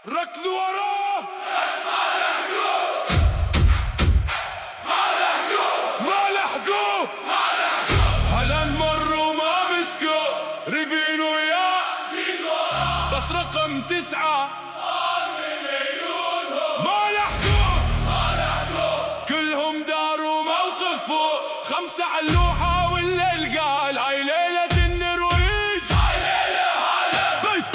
ركضوا وراه بس ما لحقوه هلا مروا ما مسكوا ريبين وياه بس رقم 9 ما لحقوه كلهم داروا موقفه 5 علوحة والليل قال هاي ليلة النرويج بيت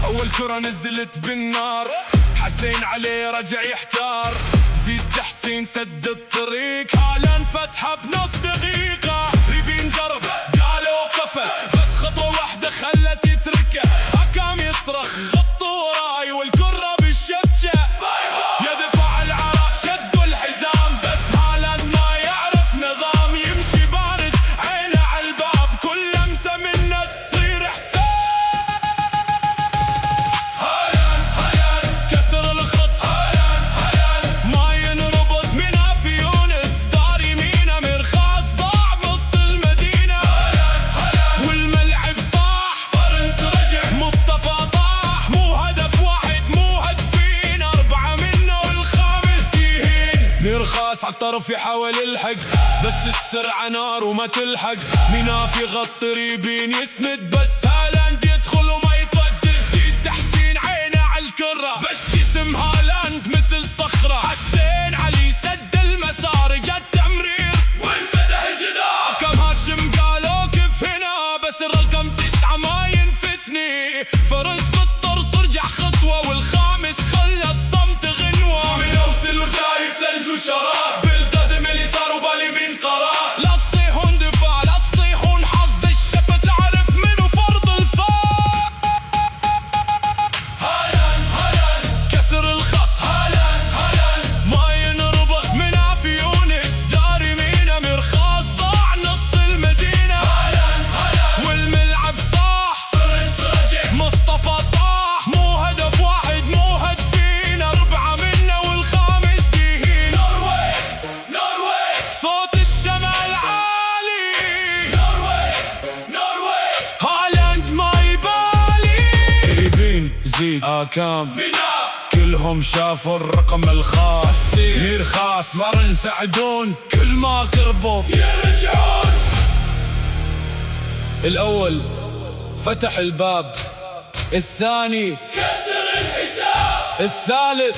أول كرة نزلت بالنار حسين عليه رجع يحتار زيد تحسين سد الطريق هالاند فتحة بنص دقيقة ريبين ضرب قالوا قفل بس خطوة واحدة خلت يتركه حكام يصرخ خطوا وراي والكرة بالشبكة يا دفاع العراق شدوا الحزام بس هالاند ما يعرف نظام يمشي بارد عينه على الباب كل لمسة منه تصير حساب هالاند كسر الخط هالاند ما ينربط منها في يونس دار يمينه مرخاص ضاع بنص المدينة والملعب صاح فرنس رجع مصطفى طاح مو هدف واحد مو هدفين 4 منه والخامس يهين مرخاص عالطرف يحاول يلحق بس السرعة نار وما تلحق مناف يغطي ريبين يسند بس هالاند يدخل وما يتردد زيد تحسين عينه عالكرة بس جسم هالاند مثل صخرة حسين علي سد المسار جا التمرير وانفتح الجدار حكم هاشم قالوا كيف هنا بس الرقم 9 ما ينفثني فرس بالطرس رجع خطوة والخامس خلى الصمت غنوة من اوصل وجايب ثلج وشراب بالقدم اليسار وباليمين قرار لا تصيحون دفاع لا تصيحون حظ الشبه تعرف منو فرض الفار هالاند كسر الخط هالاند ما ينربط منها في يونس دار يمينه مرخاص ضاع نص المدينة والملعب صاح فرنس رجع مصطفى طاح مو هدف واحد مو هدفين 4 منه والخامس يهين نرويج صوت الشمال عالي نرويج هالاند ما يبالي ريبين زيد آكام كلهم شافوا الرقم الخاص مرخاص ما ينسعدون كل ما قربوا يرجعون الأول فتح الباب الثاني كسر الحساب الثالث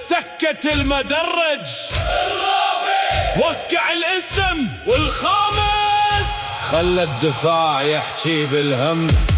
سكت المدرج الرابع وقع الاسم والخامس خلى الدفاع يحكي بالهمس